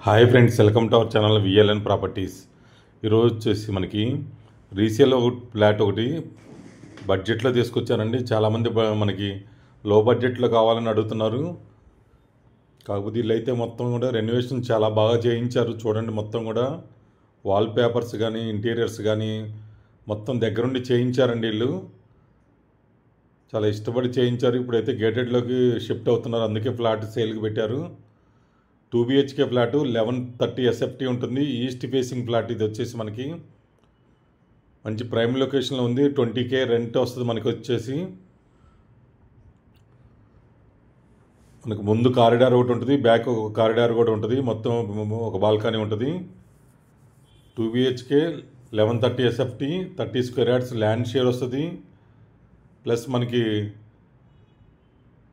Hi friends, welcome to our channel VLN properties. ఈరోజు వచ్చేసి మనకి రీసేల్ ఫ్లాట్ ఒకటి బడ్జెట్లో తీసుకొచ్చానండి. చాలామంది మనకి లో బడ్జెట్లో కావాలని అడుగుతున్నారు. కాకపోతే ఇల్లు అయితే మొత్తం కూడా రెనోవేషన్ చాలా బాగా చేయించారు. చూడండి, మొత్తం కూడా వాల్ పేపర్స్ కానీ ఇంటీరియర్స్ కానీ మొత్తం దగ్గరుండి చేయించారండి. ఇల్లు చాలా ఇష్టపడి చేయించారు. ఇప్పుడైతే గేటెడ్లోకి షిఫ్ట్ అవుతున్నారు, అందుకే ఫ్లాట్ సేల్కి పెట్టారు. 2 BHK ఫ్లాటు 1130 SFT ఉంటుంది. ఈస్ట్ ఫేసింగ్ ఫ్లాట్ ఇది వచ్చేసి మనకి మంచి ప్రైమ్ లొకేషన్లో ఉంది. 20K రెంట్ వస్తుంది మనకి వచ్చేసి. మనకు ముందు కారిడార్ ఒకటి ఉంటుంది, బ్యాక్ ఒక కారిడార్ కూడా ఉంటుంది, మొత్తం ఒక బాల్కనీ ఉంటుంది. 2 BHK 1130 SFT 30 square yards land share వస్తుంది. ప్లస్ మనకి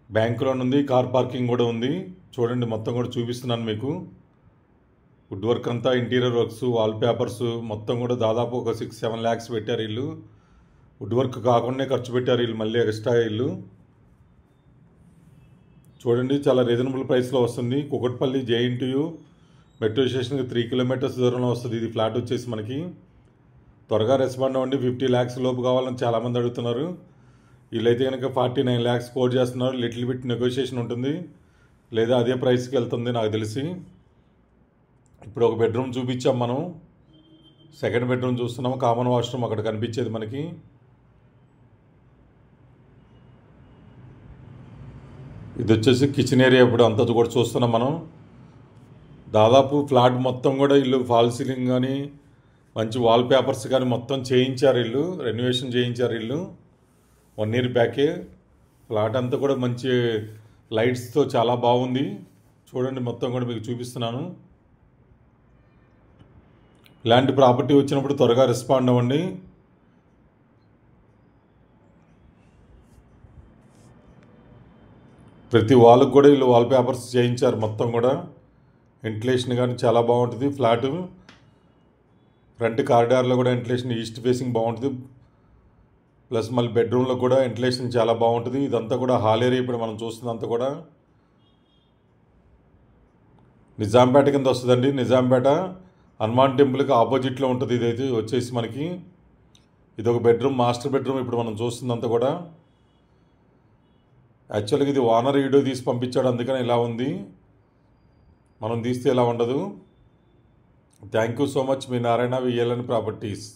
బ్యాంక్ లోన్ ఉంది, కార్ పార్కింగ్ కూడా ఉంది. చూడండి, మొత్తం కూడా చూపిస్తున్నాను మీకు. వుడ్ వర్క్ అంతా, ఇంటీరియర్ వర్క్స్, వాల్ పేపర్స్ మొత్తం కూడా దాదాపు ఒక 6-7 lakhs పెట్టారు. ఇల్లు వుడ్ వర్క్ కాకుండా ఖర్చు పెట్టారు ఇల్లు, మళ్ళీ ఎక్స్ట్రా ఇల్లు. చూడండి, చాలా రీజనబుల్ ప్రైస్లో వస్తుంది. కుకట్పల్లి JNTU మెట్రో స్టేషన్కి 3 kilometers దూరంలో వస్తుంది. ఇది ఫ్లాట్ వచ్చేసి మనకి. త్వరగా రెస్పాండ్ అవ్వండి. 50 lakhs లోపు కావాలని చాలామంది అడుగుతున్నారు. వీళ్ళైతే కనుక 49 lakhs కోట్ చేస్తున్నారు. లిటిల్ బిట్ నెగోషియేషన్ ఉంటుంది, లేదా అదే ప్రైస్కి వెళ్తుంది నాకు తెలిసి. ఇప్పుడు ఒక బెడ్రూమ్ చూపించాం మనం, సెకండ్ బెడ్రూమ్ చూస్తున్నాము. కామన్ వాష్రూమ్ అక్కడ కనిపించేది మనకి. ఇది వచ్చేసి కిచెన్ ఏరియా. ఇప్పుడు అంతా కూడా చూస్తున్నాం మనం. దాదాపు ఫ్లాట్ మొత్తం కూడా ఇల్లు ఫాల్ సీలింగ్ కానీ మంచి వాల్ పేపర్స్ కానీ మొత్తం చేయించారు. ఇల్లు రెనోవేషన్ చేయించారు. ఇల్లు 1 year బ్యాకే. ఫ్లాట్ అంతా కూడా మంచి లైట్స్తో చాలా బాగుంది. చూడండి, మొత్తం కూడా మీకు చూపిస్తున్నాను. ఇలాంటి ప్రాపర్టీ వచ్చినప్పుడు త్వరగా రెస్పాండ్ అవ్వండి. ప్రతి వాళ్ళకు కూడా వీళ్ళు వాల్ పేపర్స్ చేయించారు. మొత్తం కూడా వెంటిలేషన్ కానీ చాలా బాగుంటుంది. ఫ్లాట్ ఫ్రంట్ కారిడార్లో కూడా వెంటిలేషన్ ఈస్ట్ ఫేసింగ్ బాగుంటుంది. ప్లస్ మళ్ళీ బెడ్రూమ్లో కూడా వెంటిలేషన్ చాలా బాగుంటుంది. ఇదంతా కూడా హాల్ ఏరియా. ఇప్పుడు మనం చూస్తుందంతా కూడా నిజాంపేట కింద వస్తుందండి. నిజాంపేట హనుమాన్ టెంపుల్కి ఆపోజిట్లో ఉంటుంది. ఇదైతే వచ్చేసి మనకి ఇది ఒక బెడ్రూమ్, మాస్టర్ బెడ్రూమ్. ఇప్పుడు మనం చూస్తుందంతా కూడా యాక్చువల్గా ఇది ఓనర్ వీడియో తీసి పంపించాడు, అందుకని ఇలా ఉంది. మనం తీస్తే ఇలా ఉండదు. Thank you so much. Me Narayana VLN properties.